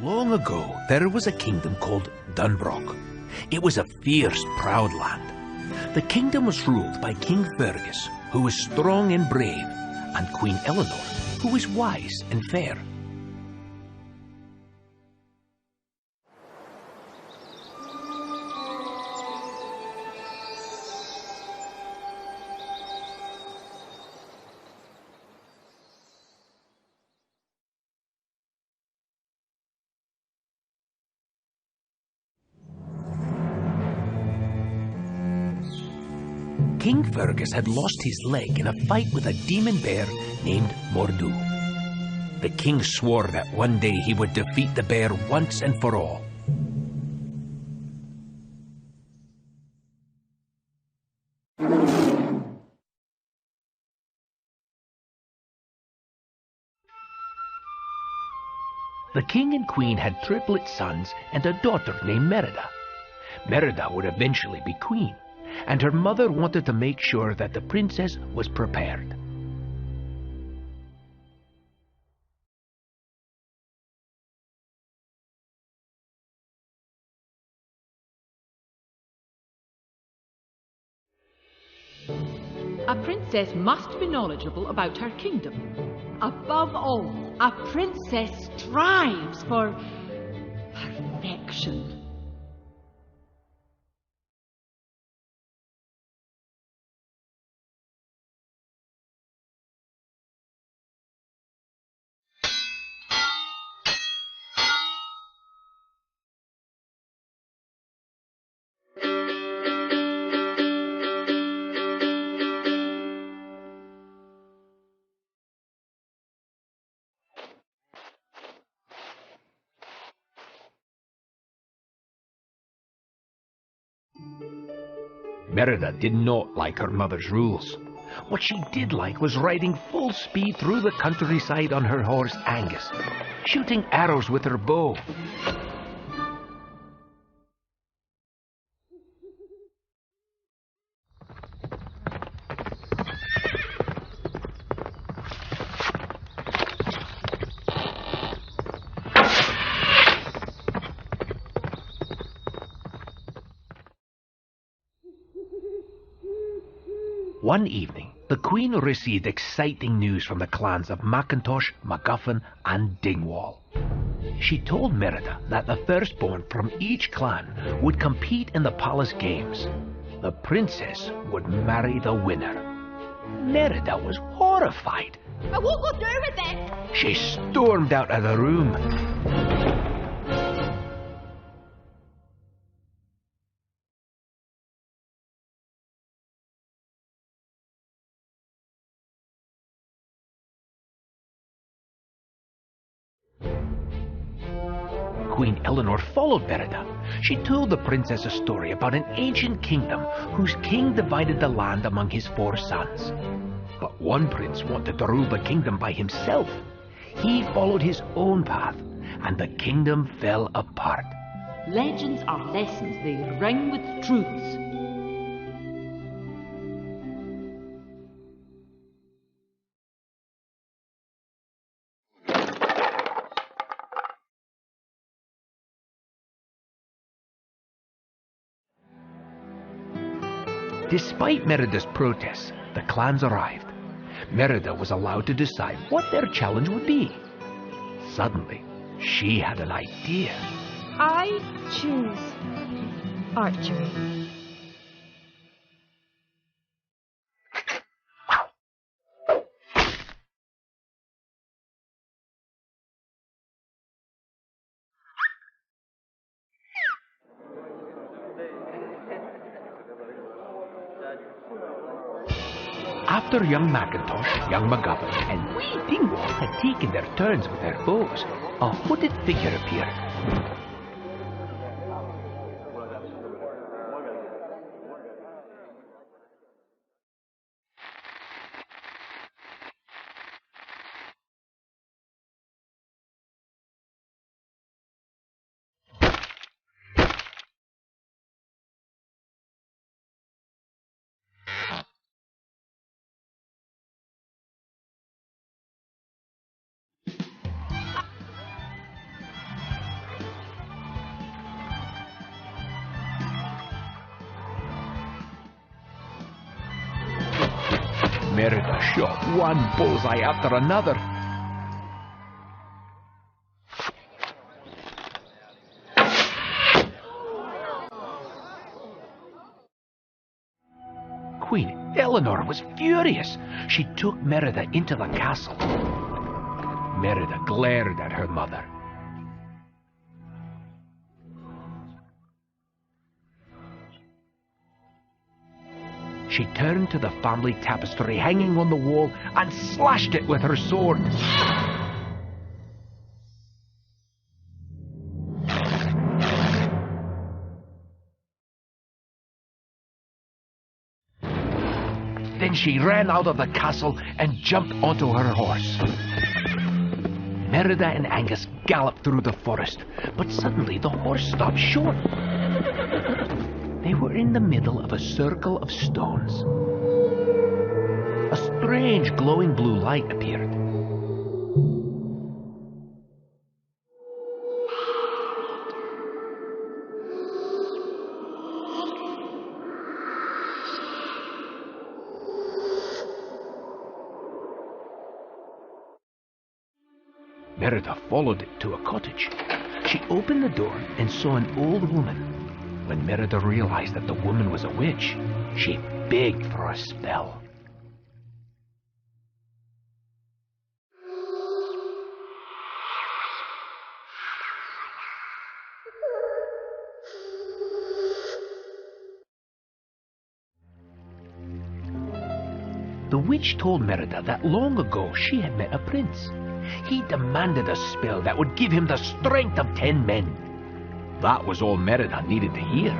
Long ago, there was a kingdom called Dunbroch. It was a fierce, proud land. The kingdom was ruled by King Fergus, who was strong and brave, and Queen Elinor, who was wise and fair. King Fergus had lost his leg in a fight with a demon bear named Mor'du. The king swore that one day he would defeat the bear once and for all. The king and queen had triplet sons and a daughter named Merida. Merida would eventually be queen, and her mother wanted to make sure that the princess was prepared. A princess must be knowledgeable about her kingdom. Above all, a princess strives for perfection. Merida did not like her mother's rules. What she did like was riding full speed through the countryside on her horse Angus, shooting arrows with her bow. One evening, the Queen received exciting news from the clans of Macintosh, MacGuffin, and Dingwall. She told Merida that the firstborn from each clan would compete in the palace games. The princess would marry the winner. Merida was horrified. But what will do with it? She stormed out of the room. Queen Elinor followed Merida. She told the princess a story about an ancient kingdom whose king divided the land among his 4 sons. But one prince wanted to rule the kingdom by himself. He followed his own path, and the kingdom fell apart. Legends are lessons, they ring with truths. Despite Merida's protests, the clans arrived. Merida was allowed to decide what their challenge would be. Suddenly, she had an idea. I choose archery. After young Macintosh, young MacGuffin, and wee Dingwall had taken their turns with their bows, a hooded figure appeared. Merida shot one bullseye after another. Queen Elinor was furious. She took Merida into the castle. Merida glared at her mother. She turned to the family tapestry hanging on the wall and slashed it with her sword. Then she ran out of the castle and jumped onto her horse. Merida and Angus galloped through the forest, but suddenly the horse stopped short. They were in the middle of a circle of stones. A strange glowing blue light appeared. Merida followed it to a cottage. She opened the door and saw an old woman. When Merida realized that the woman was a witch, she begged for a spell. The witch told Merida that long ago she had met a prince. He demanded a spell that would give him the strength of 10 men. That was all Merida needed to hear.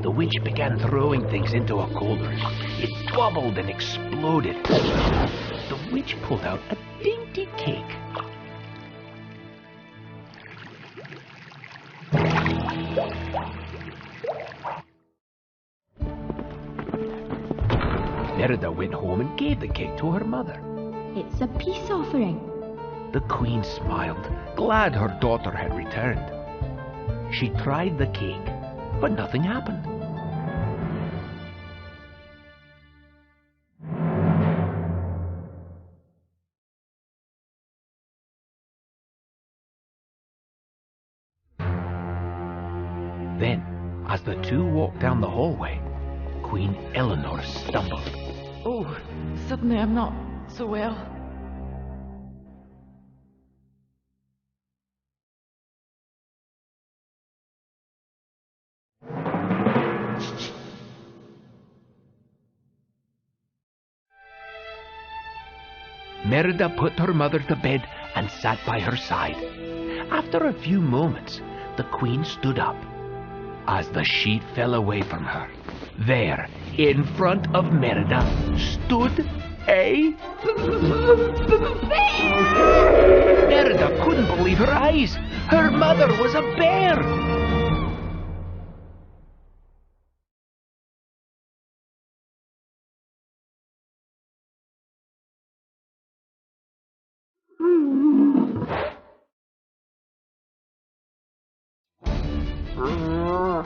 The witch began throwing things into a cauldron. It bubbled and exploded. The witch pulled out a dainty cake. Merida went home and gave the cake to her mother. It's a peace offering. The queen smiled, glad her daughter had returned. She tried the cake, but nothing happened. Then, as the two walked down the hallway, Queen Elinor stumbled. Oh, suddenly I'm not so well. Merida put her mother to bed and sat by her side. After a few moments, the queen stood up. As the sheet fell away from her, there, in front of Merida, stood a... Merida couldn't believe her eyes. Her mother was a bear.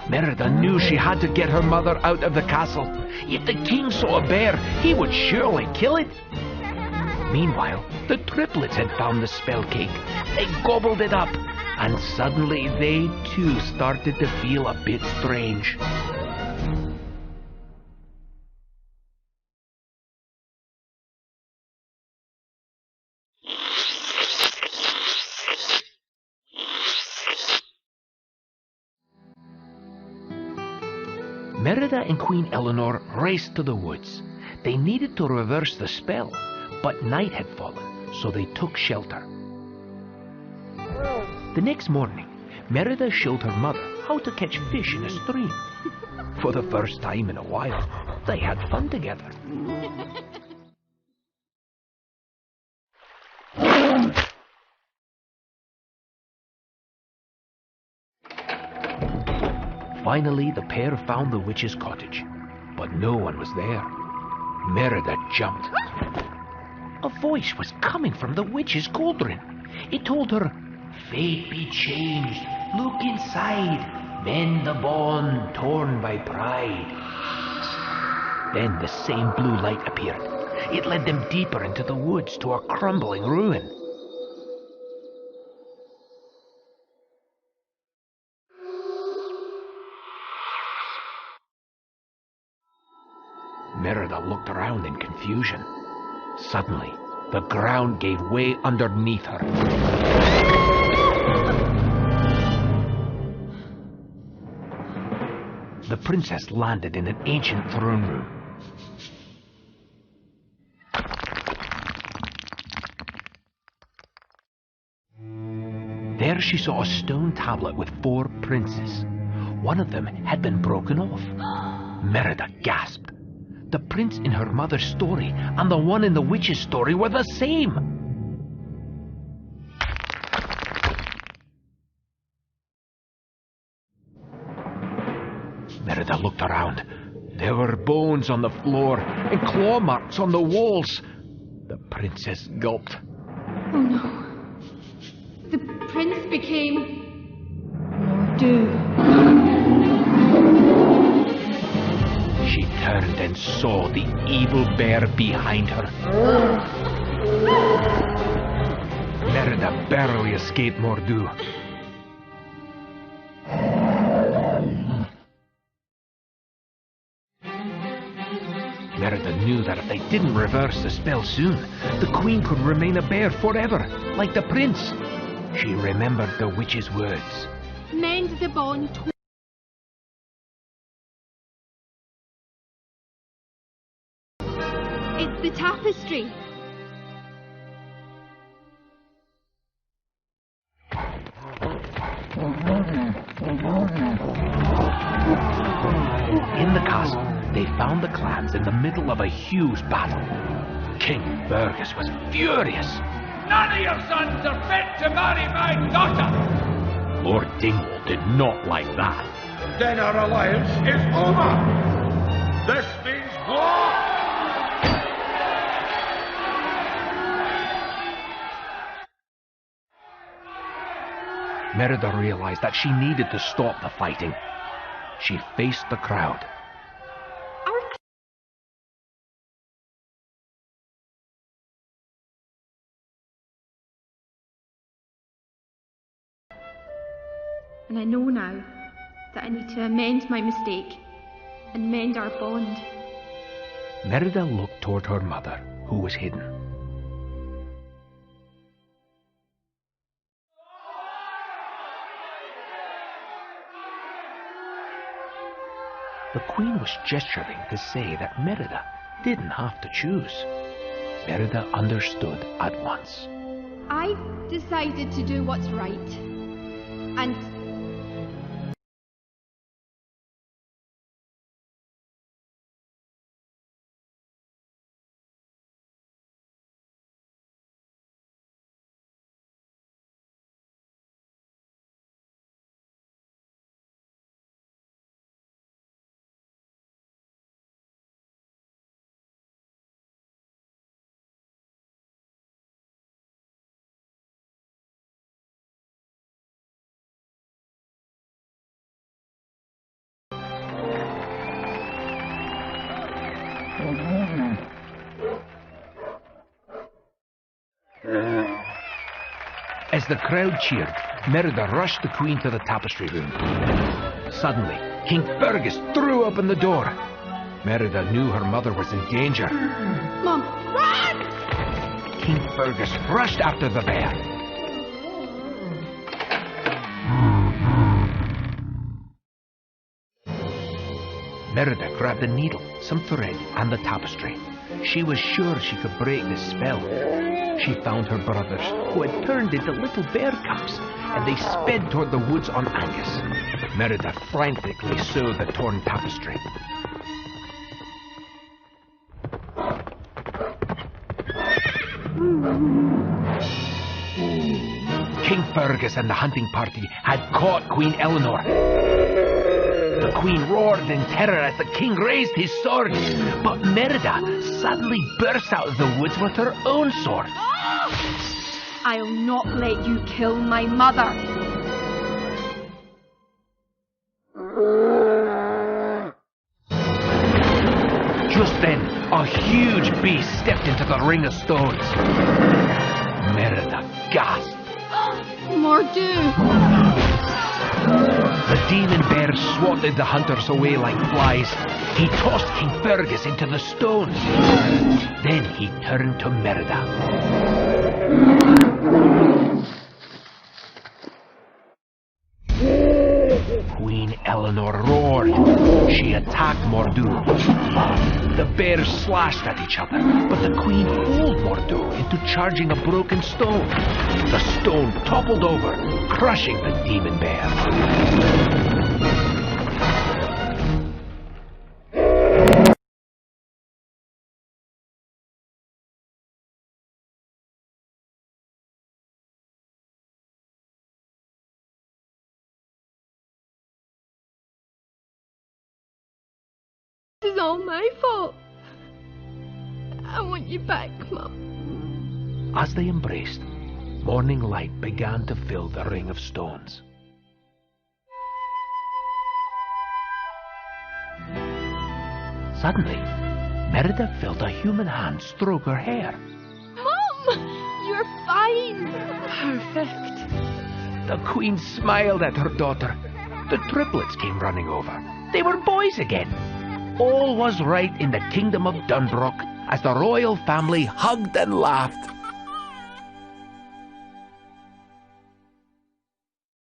Merida knew she had to get her mother out of the castle. If the king saw a bear, he would surely kill it. Meanwhile, the triplets had found the spell cake. They gobbled it up, and suddenly they too started to feel a bit strange. Merida and Queen Elinor raced to the woods. They needed to reverse the spell, but night had fallen, so they took shelter. The next morning, Merida showed her mother how to catch fish in a stream. For the first time in a while, they had fun together. Finally, the pair found the witch's cottage, but no one was there. Merida jumped. A voice was coming from the witch's cauldron. It told her, "Fate be changed. Look inside. Mend the bond torn by pride." Then the same blue light appeared. It led them deeper into the woods to a crumbling ruin. Merida looked around in confusion. Suddenly, the ground gave way underneath her. The princess landed in an ancient throne room. There she saw a stone tablet with 4 princes. One of them had been broken off. Merida gasped. The prince in her mother's story and the one in the witch's story were the same. Merida looked around. There were bones on the floor and claw marks on the walls. The princess gulped. Oh no. The prince became Mor'du. She turned and saw the evil bear behind her. Merida barely escaped Mor'du. Merida knew that if they didn't reverse the spell soon, the queen could remain a bear forever, like the prince. She remembered the witch's words. Mend the bond. It's the tapestry. In the castle, they found the clans in the middle of a huge battle. King Fergus was furious. None of your sons are fit to marry my daughter! Lord Dingwall did not like that. Then our alliance is over! This means war! Merida realized that she needed to stop the fighting. She faced the crowd. And I know now that I need to amend my mistake and mend our bond. Merida looked toward her mother, who was hidden. The queen was gesturing to say that Merida didn't have to choose. Merida understood at once. I've decided to do what's right. And as the crowd cheered, Merida rushed the queen to the tapestry room. Suddenly, King Fergus threw open the door. Merida knew her mother was in danger. Mom, run! King Fergus rushed after the bear. Merida grabbed a needle, some thread, and the tapestry. She was sure she could break the spell. She found her brothers, who had turned into little bear cubs, and they sped toward the woods on Angus. Merida frantically sewed the torn tapestry. King Fergus and the hunting party had caught Queen Elinor. The The Queen roared in terror as the king raised his sword, but Merida suddenly burst out of the woods with her own sword. I'll not let you kill my mother. Just then, a huge beast stepped into the ring of stones. Merida gasped. Mor'du! The demon bear swatted the hunters away like flies. He tossed King Fergus into the stones. Then he turned to Merida. Queen Elinor roared. She attacked Mor'du. The bears slashed at each other, but the queen fooled Mor'du into charging a broken stone. The stone toppled over, crushing the demon bear. This is all my fault. I want you back, Mum. As they embraced, morning light began to fill the ring of stones. Suddenly, Merida felt a human hand stroke her hair. Mum! You're fine! Perfect. The queen smiled at her daughter. The triplets came running over. They were boys again. All was right in the kingdom of Dunbroch as the royal family hugged and laughed